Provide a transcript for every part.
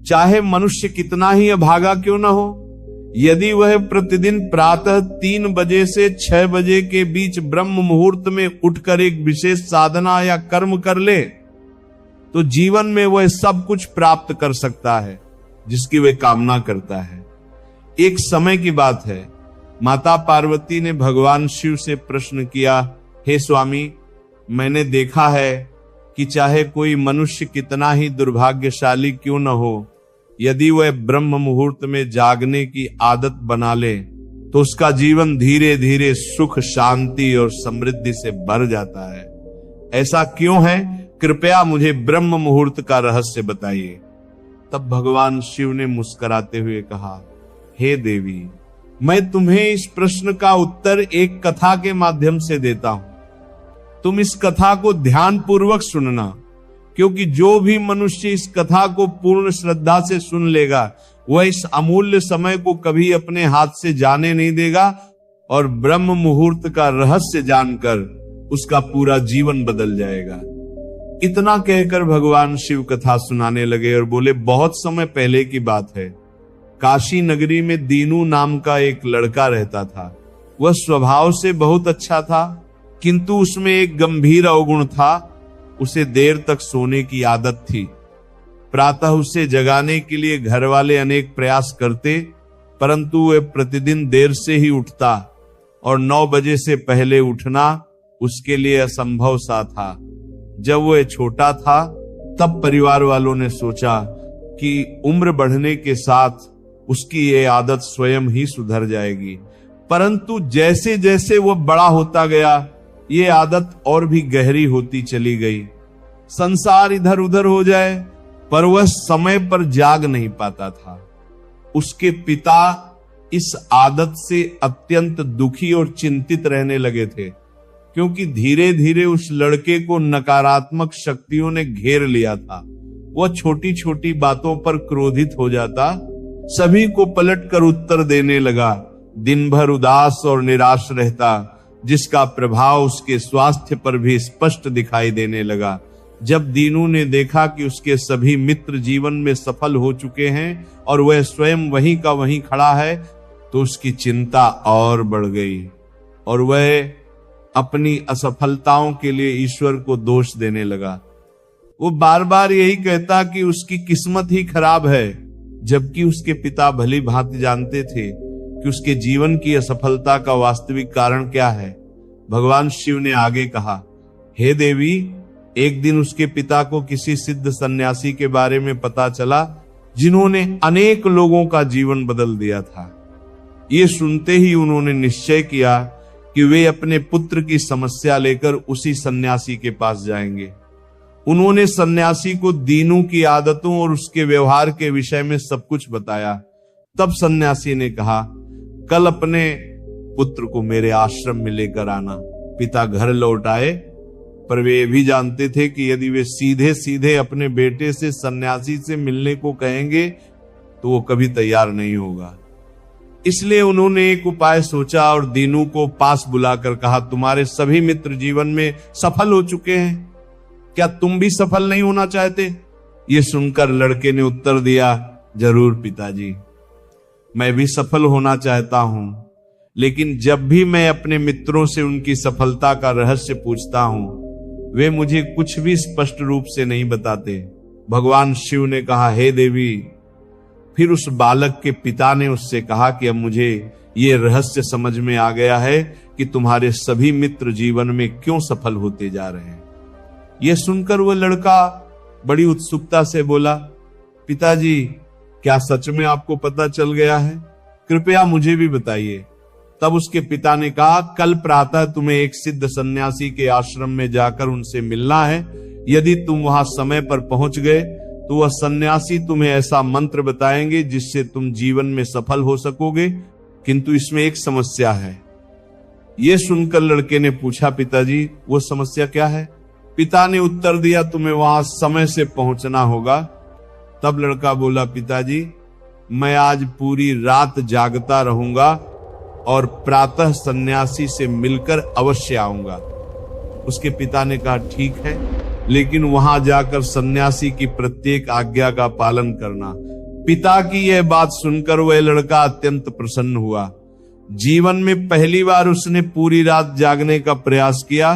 चाहे मनुष्य कितना ही अभागा क्यों न हो, यदि वह प्रतिदिन प्रातः 3 बजे से 6 बजे के बीच ब्रह्म मुहूर्त में उठकर एक विशेष साधना या कर्म कर ले तो जीवन में वह सब कुछ प्राप्त कर सकता है जिसकी वह कामना करता है। एक समय की बात है, माता पार्वती ने भगवान शिव से प्रश्न किया, हे स्वामी, मैंने देखा है कि चाहे कोई मनुष्य कितना ही दुर्भाग्यशाली क्यों न हो, यदि वह ब्रह्म मुहूर्त में जागने की आदत बना ले तो उसका जीवन धीरे धीरे सुख, शांति और समृद्धि से भर जाता है। ऐसा क्यों है? कृपया मुझे ब्रह्म मुहूर्त का रहस्य बताइए। तब भगवान शिव ने मुस्कुराते हुए कहा, हे देवी, मैं तुम्हें इस प्रश्न का उत्तर एक कथा के माध्यम से देता हूं। तुम इस कथा को ध्यान पूर्वक सुनना, क्योंकि जो भी मनुष्य इस कथा को पूर्ण श्रद्धा से सुन लेगा वह इस अमूल्य समय को कभी अपने हाथ से जाने नहीं देगा और ब्रह्म मुहूर्त का रहस्य जानकर उसका पूरा जीवन बदल जाएगा। इतना कहकर भगवान शिव कथा सुनाने लगे और बोले, बहुत समय पहले की बात है। काशी नगरी में दीनू नाम का एक लड़का रहता था। वह स्वभाव से बहुत अच्छा था, किंतु उसमें एक गंभीर अवगुण था। उसे देर तक सोने की आदत थी। प्रातः उसे जगाने के लिए घर वाले अनेक प्रयास करते, परंतु वह प्रतिदिन देर से ही उठता और 9 बजे से पहले उठना उसके लिए असंभव सा था। जब वह छोटा था तब परिवार वालों ने सोचा कि उम्र बढ़ने के साथ उसकी ये आदत स्वयं ही सुधर जाएगी, परंतु जैसे जैसे वह बड़ा होता गया ये आदत और भी गहरी होती चली गई। संसार इधर उधर हो जाए पर वह समय पर जाग नहीं पाता था। उसके पिता इस आदत से अत्यंत दुखी और चिंतित रहने लगे थे, क्योंकि धीरे धीरे उस लड़के को नकारात्मक शक्तियों ने घेर लिया था। वह छोटी छोटी बातों पर क्रोधित हो जाता, सभी को पलटकर उत्तर देने लगा, दिन भर उदास और निराश रहता, जिसका प्रभाव उसके स्वास्थ्य पर भी स्पष्ट दिखाई देने लगा। जब दीनू ने देखा कि उसके सभी मित्र जीवन में सफल हो चुके हैं और वह स्वयं वहीं का वहीं खड़ा है, तो उसकी चिंता और बढ़ गई और वह अपनी असफलताओं के लिए ईश्वर को दोष देने लगा। वो बार बार यही कहता कि उसकी किस्मत ही खराब है, जबकि उसके पिता भली भांति जानते थे कि उसके जीवन की असफलता का वास्तविक कारण क्या है। भगवान शिव ने आगे कहा, हे देवी, एक दिन उसके पिता को किसी सिद्ध सन्यासी के बारे में पता चला जिन्होंने अनेक लोगों का जीवन बदल दिया था। ये सुनते ही उन्होंने निश्चय किया कि वे अपने पुत्र की समस्या लेकर उसी सन्यासी के पास जाएंगे। उन्होंने सन्यासी को दीनू की आदतों और उसके व्यवहार के विषय में सब कुछ बताया। तब सन्यासी ने कहा, कल अपने पुत्र को मेरे आश्रम में लेकर आना। पिता घर लौट आए, पर वे भी जानते थे कि यदि वे सीधे सीधे अपने बेटे से सन्यासी से मिलने को कहेंगे तो वो कभी तैयार नहीं होगा। इसलिए उन्होंने एक उपाय सोचा और दीनू को पास बुलाकर कहा, तुम्हारे सभी मित्र जीवन में सफल हो चुके हैं, क्या तुम भी सफल नहीं होना चाहते? ये सुनकर लड़के ने उत्तर दिया, जरूर पिताजी, मैं भी सफल होना चाहता हूं, लेकिन जब भी मैं अपने मित्रों से उनकी सफलता का रहस्य पूछता हूं वे मुझे कुछ भी स्पष्ट रूप से नहीं बताते। भगवान शिव ने कहा, हे देवी। फिर उस बालक के पिता ने उससे कहा कि अब मुझे ये रहस्य समझ में आ गया है कि तुम्हारे सभी मित्र जीवन में क्यों सफल होते जा रहे हैं। यह सुनकर वह लड़का बड़ी उत्सुकता से बोला, पिताजी, क्या सच में आपको पता चल गया है? कृपया मुझे भी बताइए। तब उसके पिता ने कहा, कल प्रातः तुम्हें एक सिद्ध सन्यासी के आश्रम में जाकर उनसे मिलना है। यदि तुम वहां समय पर पहुंच गए तो वह सन्यासी तुम्हें ऐसा मंत्र बताएंगे जिससे तुम जीवन में सफल हो सकोगे, किंतु इसमें एक समस्या है। यह सुनकर लड़के ने पूछा, पिताजी, वो समस्या क्या है? पिता ने उत्तर दिया, तुम्हें वहां समय से पहुंचना होगा। तब लड़का बोला, पिताजी, मैं आज पूरी रात जागता रहूंगा और प्रातः सन्यासी से मिलकर अवश्य आऊंगा। उसके पिता ने कहा, ठीक है, लेकिन वहां जाकर सन्यासी की प्रत्येक आज्ञा का पालन करना। पिता की यह बात सुनकर वह लड़का अत्यंत प्रसन्न हुआ। जीवन में पहली बार उसने पूरी रात जागने का प्रयास किया,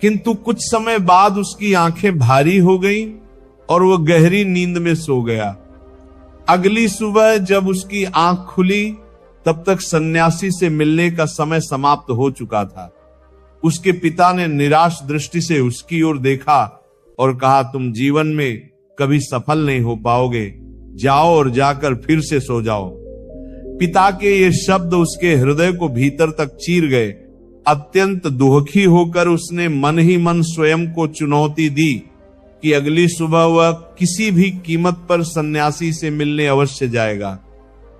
किंतु कुछ समय बाद उसकी आंखें भारी हो गईं और वह गहरी नींद में सो गया। अगली सुबह जब उसकी आंख खुली तब तक सन्यासी से मिलने का समय समाप्त हो चुका था। उसके पिता ने निराश दृष्टि से उसकी ओर देखा और कहा, तुम जीवन में कभी सफल नहीं हो पाओगे, जाओ और जाकर फिर से सो जाओ। पिता के ये शब्द उसके हृदय को भीतर तक चीर गए। अत्यंत दुखी होकर उसने मन ही मन स्वयं को चुनौती दी कि अगली सुबह वह किसी भी कीमत पर सन्यासी से मिलने अवश्य जाएगा।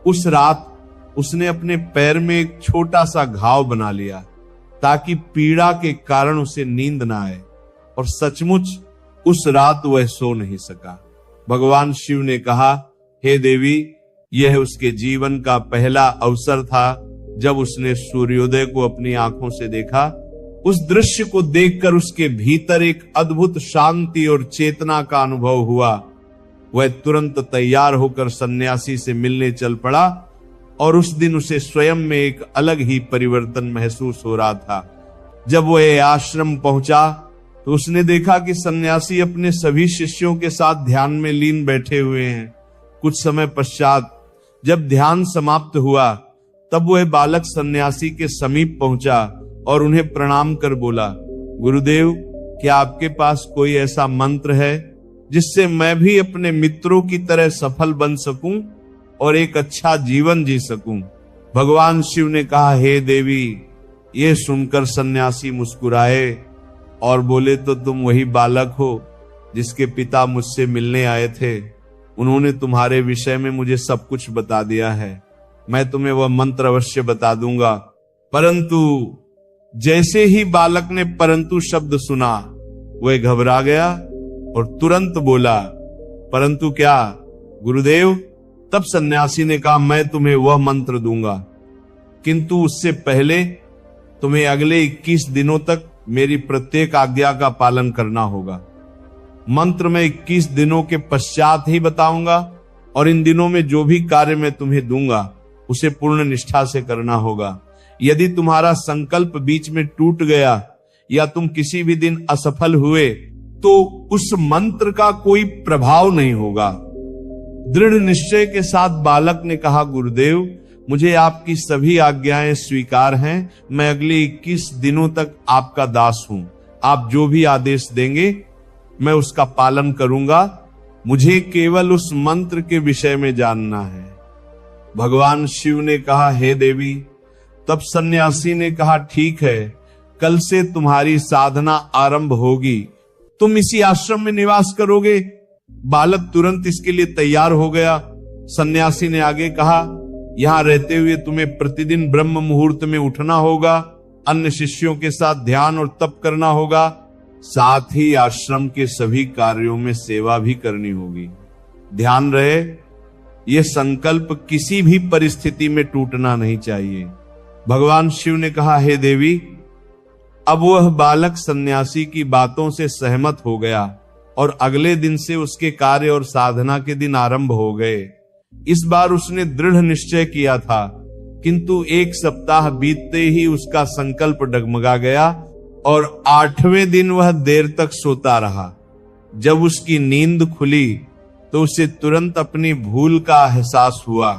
उस रात उसने अपने पैर में एक छोटा सा घाव बना लिया ताकि पीड़ा के कारण उसे नींद न आए, और सचमुच उस रात वह सो नहीं सका। भगवान शिव ने कहा, हे देवी, यह उसके जीवन का पहला अवसर था जब उसने सूर्योदय को अपनी आंखों से देखा। उस दृश्य को देखकर उसके भीतर एक अद्भुत शांति और चेतना का अनुभव हुआ। वह तुरंत तैयार होकर सन्यासी से मिलने चल पड़ा और उस दिन उसे स्वयं में एक अलग ही परिवर्तन महसूस हो रहा था। जब वह आश्रम पहुंचा तो उसने देखा कि सन्यासी अपने सभी शिष्यों के साथ ध्यान में लीन बैठे हुए हैं। कुछ समय पश्चात जब ध्यान समाप्त हुआ तब वह बालक सन्यासी के समीप पहुंचा और उन्हें प्रणाम कर बोला, गुरुदेव, क्या आपके पास कोई ऐसा मंत्र है जिससे मैं भी अपने मित्रों की तरह सफल बन सकूं और एक अच्छा जीवन जी सकूं? भगवान शिव ने कहा, हे देवी, ये सुनकर सन्यासी मुस्कुराए और बोले, तो तुम वही बालक हो जिसके पिता मुझसे मिलने आए थे। उन्होंने तुम्हारे विषय में मुझे सब कुछ बता दिया है। मैं तुम्हें वह मंत्र अवश्य बता दूंगा। परंतु जैसे ही बालक ने परंतु शब्द सुना, वह घबरा गया और तुरंत बोला, परंतु क्या गुरुदेव? तब सन्यासी ने कहा, मैं तुम्हें वह मंत्र दूंगा, किंतु उससे पहले तुम्हें अगले 21 दिनों तक मेरी प्रत्येक आज्ञा का पालन करना होगा। मंत्र मैं 21 दिनों के पश्चात ही बताऊंगा और इन दिनों में जो भी कार्य मैं तुम्हें दूंगा उसे पूर्ण निष्ठा से करना होगा। यदि तुम्हारा संकल्प बीच में टूट गया या तुम किसी भी दिन असफल हुए तो उस मंत्र का कोई प्रभाव नहीं होगा। दृढ़ निश्चय के साथ बालक ने कहा, गुरुदेव, मुझे आपकी सभी आज्ञाएं स्वीकार हैं। मैं अगले 21 दिनों तक आपका दास हूं। आप जो भी आदेश देंगे मैं उसका पालन करूंगा। मुझे केवल उस मंत्र के विषय में जानना है। भगवान शिव ने कहा, हे देवी। तब सन्यासी ने कहा, ठीक है, कल से तुम्हारी साधना आरंभ होगी। तुम इसी आश्रम में निवास करोगे? बालक तुरंत इसके लिए तैयार हो गया। सन्यासी ने आगे कहा, यहां रहते हुए तुम्हें प्रतिदिन ब्रह्म मुहूर्त में उठना होगा, अन्य शिष्यों के साथ ध्यान और तप करना होगा, साथ ही आश्रम के सभी कार्यों में सेवा भी करनी होगी। ध्यान रहे, यह संकल्प किसी भी परिस्थिति में टूटना नहीं चाहिए। भगवान शिव ने कहा, हे देवी। अब वह बालक सन्यासी की बातों से सहमत हो गया और अगले दिन से उसके कार्य और साधना के दिन आरंभ हो गए। इस बार उसने दृढ़ निश्चय किया था, किंतु 1 सप्ताह बीतते ही उसका संकल्प डगमगा गया और 8वें दिन वह देर तक सोता रहा। जब उसकी नींद खुली तो उसे तुरंत अपनी भूल का एहसास हुआ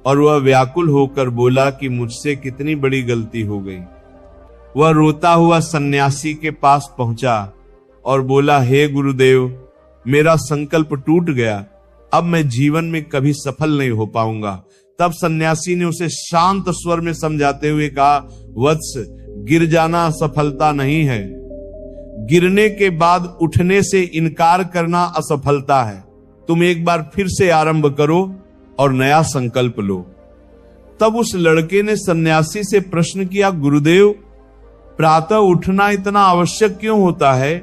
और वह व्याकुल होकर बोला कि मुझसे कितनी बड़ी गलती हो गई। वह रोता हुआ सन्यासी के पास पहुंचा और बोला, हे गुरुदेव, मेरा संकल्प टूट गया। अब मैं जीवन में कभी सफल नहीं हो पाऊंगा। तब सन्यासी ने उसे शांत स्वर में समझाते हुए कहा, वत्स, गिर जाना सफलता नहीं है। गिरने के बाद उठने से इनकार करना असफलता है। तुम एक बार फिर से आरंभ करो और नया संकल्प लो। तब उस लड़के ने सन्यासी से प्रश्न किया, गुरुदेव, प्रातः उठना इतना आवश्यक क्यों होता है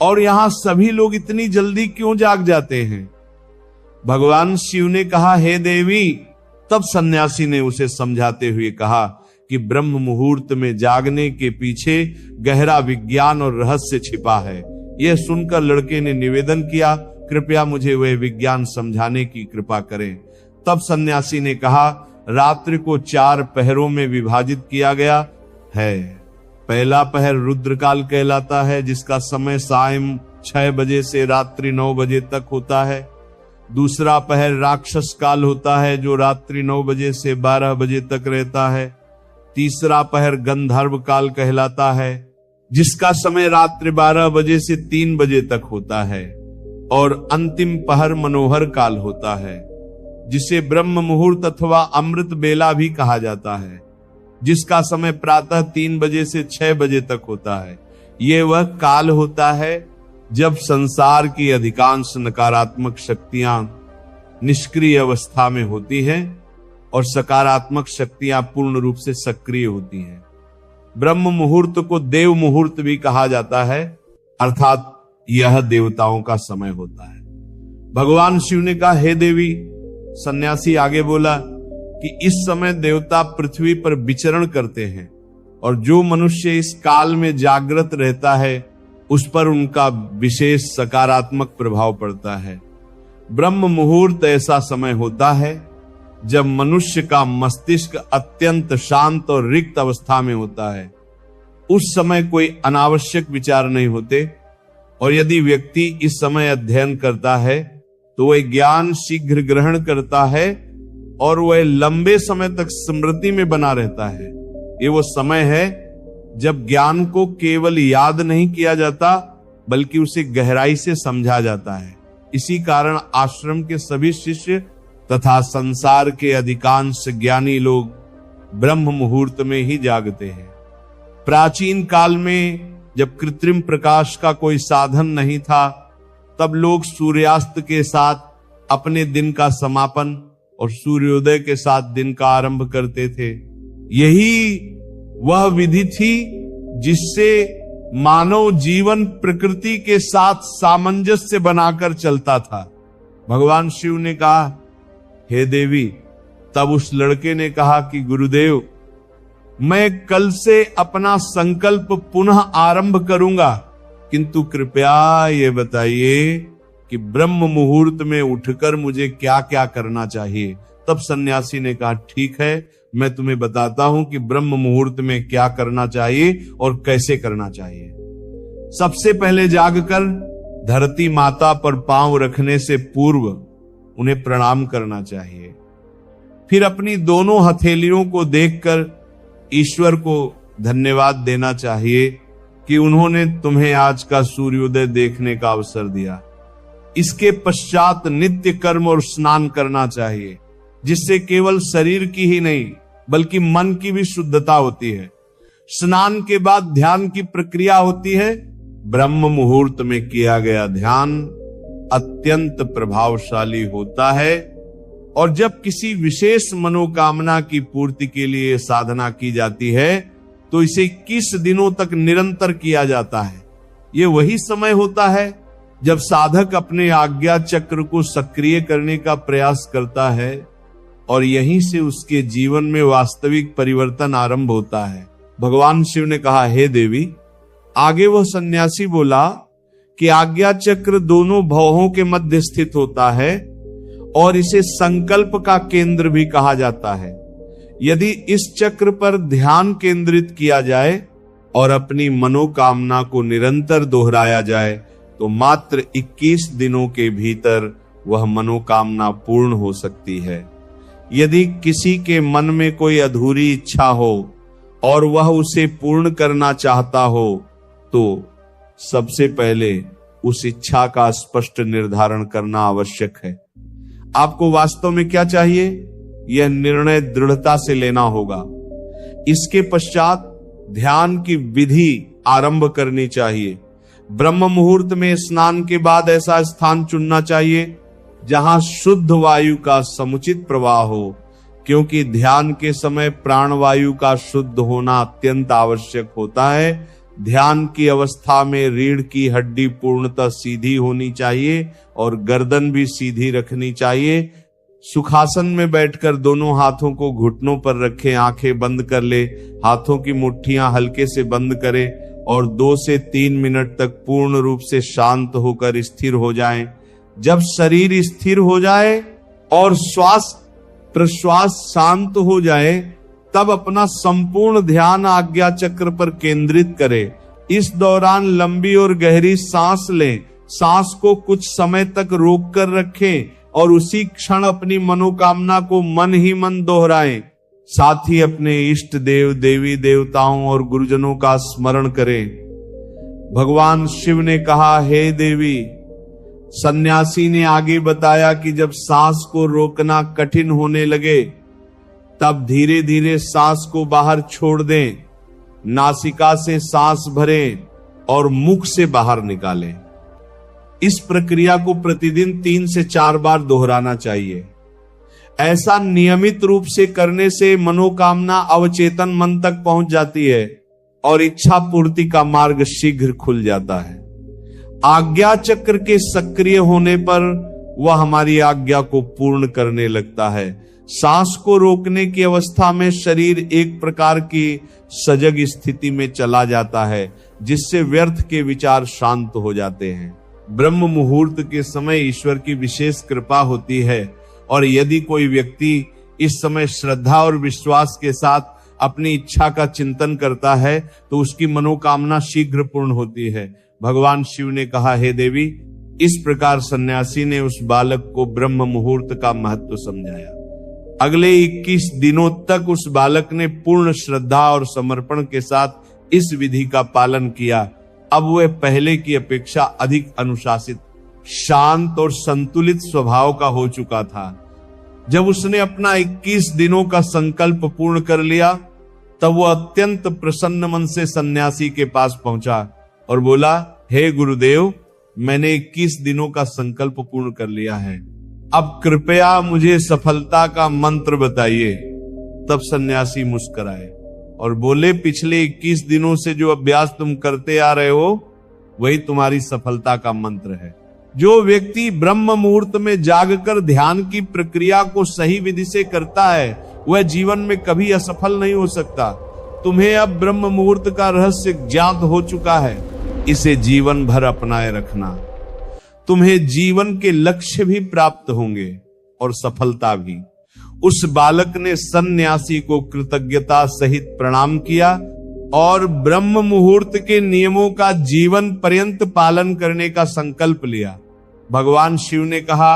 और यहां सभी लोग इतनी जल्दी क्यों जाग जाते हैं? भगवान शिव ने कहा, हे देवी। तब सन्यासी ने उसे समझाते हुए कहा कि ब्रह्म मुहूर्त में जागने के पीछे गहरा विज्ञान और रहस्य छिपा है। यह सुनकर लड़के ने निवेदन किया, कृपया मुझे वह विज्ञान समझाने की कृपा करें। तब सन्यासी ने कहा, रात्रि को 4 पहरों में विभाजित किया गया है। पहला पहर रुद्रकाल कहलाता है, जिसका समय सायं 6 बजे से रात्रि 9 बजे तक होता है। दूसरा पहर राक्षस काल होता है, जो रात्रि 9 बजे से 12 बजे तक रहता है। तीसरा पहर गंधर्व काल कहलाता है, जिसका समय रात्रि 12 बजे से 3 बजे तक होता है। और अंतिम पहर मनोहर काल होता है, जिसे ब्रह्म मुहूर्त अथवा अमृत बेला भी कहा जाता है, जिसका समय प्रातः 3 बजे से 6 बजे तक होता है। ये वह काल होता है जब संसार की अधिकांश नकारात्मक शक्तियां निष्क्रिय अवस्था में होती हैं और सकारात्मक शक्तियां पूर्ण रूप से सक्रिय होती हैं। ब्रह्म मुहूर्त को देव मुहूर्त भी कहा जाता है, अर्थात यह देवताओं का समय होता है। भगवान शिव ने कहा, हे देवी। सन्यासी आगे बोला कि इस समय देवता पृथ्वी पर विचरण करते हैं और जो मनुष्य इस काल में जागृत रहता है उस पर उनका विशेष सकारात्मक प्रभाव पड़ता है। ब्रह्म मुहूर्त ऐसा समय होता है जब मनुष्य का मस्तिष्क अत्यंत शांत और रिक्त अवस्था में होता है। उस समय कोई अनावश्यक विचार नहीं होते और यदि व्यक्ति इस समय अध्ययन करता है तो वह ज्ञान शीघ्र ग्रहण करता है और वह लंबे समय तक स्मृति में बना रहता है। ये वो समय है जब ज्ञान को केवल याद नहीं किया जाता बल्कि उसे गहराई से समझा जाता है। इसी कारण आश्रम के सभी शिष्य तथा संसार के अधिकांश ज्ञानी लोग ब्रह्म मुहूर्त में ही जागते हैं। प्राचीन काल में जब कृत्रिम प्रकाश का कोई साधन नहीं था, तब लोग सूर्यास्त के साथ अपने दिन का समापन और सूर्योदय के साथ दिन का आरंभ करते थे। यही वह विधि थी जिससे मानव जीवन प्रकृति के साथ सामंजस्य बनाकर चलता था। भगवान शिव ने कहा, हे देवी। तब उस लड़के ने कहा कि गुरुदेव, मैं कल से अपना संकल्प पुनः आरंभ करूंगा, किंतु कृपया ये बताइए कि ब्रह्म मुहूर्त में उठकर मुझे क्या क्या करना चाहिए। तब सन्यासी ने कहा, ठीक है, मैं तुम्हें बताता हूं कि ब्रह्म मुहूर्त में क्या करना चाहिए और कैसे करना चाहिए। सबसे पहले जागकर धरती माता पर पांव रखने से पूर्व उन्हें प्रणाम करना चाहिए। फिर अपनी दोनों हथेलियों को देखकर ईश्वर को धन्यवाद देना चाहिए कि उन्होंने तुम्हें आज का सूर्योदय देखने का अवसर दिया। इसके पश्चात नित्य कर्म और स्नान करना चाहिए, जिससे केवल शरीर की ही नहीं बल्कि मन की भी शुद्धता होती है। स्नान के बाद ध्यान की प्रक्रिया होती है। ब्रह्म मुहूर्त में किया गया ध्यान अत्यंत प्रभावशाली होता है और जब किसी विशेष मनोकामना की पूर्ति के लिए साधना की जाती है तो इसे 21 दिनों तक निरंतर किया जाता है। ये वही समय होता है जब साधक अपने आज्ञा चक्र को सक्रिय करने का प्रयास करता है और यहीं से उसके जीवन में वास्तविक परिवर्तन आरंभ होता है। भगवान शिव ने कहा, हे देवी। आगे वह सन्यासी बोला कि आज्ञा चक्र दोनों भवों के मध्य स्थित होता है और इसे संकल्प का केंद्र भी कहा जाता है। यदि इस चक्र पर ध्यान केंद्रित किया जाए और अपनी मनोकामना को निरंतर दोहराया जाए तो मात्र 21 दिनों के भीतर वह मनोकामना पूर्ण हो सकती है। यदि किसी के मन में कोई अधूरी इच्छा हो और वह उसे पूर्ण करना चाहता हो तो सबसे पहले उस इच्छा का स्पष्ट निर्धारण करना आवश्यक है। आपको वास्तव में क्या चाहिए, यह निर्णय दृढ़ता से लेना होगा। इसके पश्चात ध्यान की विधि आरंभ करनी चाहिए। ब्रह्म मुहूर्त में स्नान के बाद ऐसा स्थान चुनना चाहिए जहां शुद्ध वायु का समुचित प्रवाह हो, क्योंकि ध्यान के समय प्राणवायु का शुद्ध होना अत्यंत आवश्यक होता है। ध्यान की अवस्था में रीढ़ की हड्डी पूर्णतः सीधी होनी चाहिए और गर्दन भी सीधी रखनी चाहिए। सुखासन में बैठकर दोनों हाथों को घुटनों पर रखें, आंखें बंद कर ले, हाथों की मुट्ठियां हल्के से बंद करें और 2 से 3 मिनट तक पूर्ण रूप से शांत होकर स्थिर हो जाएं। जब शरीर स्थिर हो जाए और श्वास प्रश्वास शांत हो जाए, तब अपना संपूर्ण ध्यान आज्ञा चक्र पर केंद्रित करें। इस दौरान लंबी और गहरी सांस लें। सांस को कुछ समय तक रोक कर रखें और उसी क्षण अपनी मनोकामना को मन ही मन दोहराएं। साथ ही अपने इष्ट देव, देवी देवताओं और गुरुजनों का स्मरण करें। भगवान शिव ने कहा, हे देवी। सन्यासी ने आगे बताया कि जब सांस को रोकना कठिन होने लगे, तब धीरे धीरे सांस को बाहर छोड़ दें। नासिका से सांस भरें और मुख से बाहर निकालें। इस प्रक्रिया को प्रतिदिन 3 से 4 बार दोहराना चाहिए। ऐसा नियमित रूप से करने से मनोकामना अवचेतन मन तक पहुंच जाती है और इच्छा पूर्ति का मार्ग शीघ्र खुल जाता है। आज्ञा चक्र के सक्रिय होने पर वह हमारी आज्ञा को पूर्ण करने लगता है। सांस को रोकने की अवस्था में शरीर एक प्रकार की सजग स्थिति में चला जाता है, जिससे व्यर्थ के विचार शांत हो जाते हैं। ब्रह्म मुहूर्त के समय ईश्वर की विशेष कृपा होती है और यदि कोई व्यक्ति इस समय श्रद्धा और विश्वास के साथ अपनी इच्छा का चिंतन करता है तो उसकी मनोकामना शीघ्र पूर्ण होती है। भगवान शिव ने कहा, हे देवी। इस प्रकार सन्यासी ने उस बालक को ब्रह्म मुहूर्त का महत्व समझाया। अगले 21 दिनों तक उस बालक ने पूर्ण श्रद्धा और समर्पण के साथ इस विधि का पालन किया। अब वह पहले की अपेक्षा अधिक अनुशासित, शांत और संतुलित स्वभाव का हो चुका था। जब उसने अपना 21 दिनों का संकल्प पूर्ण कर लिया, तब वह अत्यंत प्रसन्न मन से सन्यासी के पास पहुंचा और बोला, हे गुरुदेव, मैंने 21 दिनों का संकल्प पूर्ण कर लिया है। अब कृपया मुझे सफलता का मंत्र बताइए। तब सन्यासी मुस्कुराए और बोले, पिछले 21 दिनों से जो अभ्यास तुम करते आ रहे हो, वही तुम्हारी सफलता का मंत्र है। जो व्यक्ति ब्रह्म मुहूर्त में जागकर ध्यान की प्रक्रिया को सही विधि से करता है, वह जीवन में कभी असफल नहीं हो सकता। तुम्हें अब ब्रह्म मुहूर्त का रहस्य ज्ञात हो चुका है। इसे जीवन भर अपनाए रखना। तुम्हें जीवन के लक्ष्य भी प्राप्त होंगे और सफलता भी। उस बालक ने सन्यासी को कृतज्ञता सहित प्रणाम किया और ब्रह्म मुहूर्त के नियमों का जीवन पर्यंत पालन करने का संकल्प लिया। भगवान शिव ने कहा,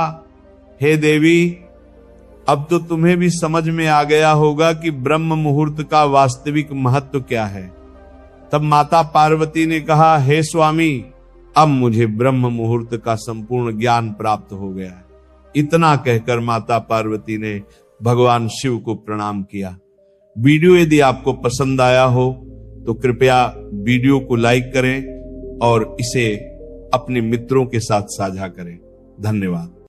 हे देवी, अब तो तुम्हें भी समझ में आ गया होगा कि ब्रह्म मुहूर्त का वास्तविक महत्व क्या है। तब माता पार्वती ने कहा, हे स्वामी, अब मुझे ब्रह्म मुहूर्त का संपूर्ण ज्ञान प्राप्त हो गया है। इतना कहकर माता पार्वती ने भगवान शिव को प्रणाम किया। वीडियो यदि आपको पसंद आया हो तो कृपया वीडियो को लाइक करें और इसे अपने मित्रों के साथ साझा करें। धन्यवाद।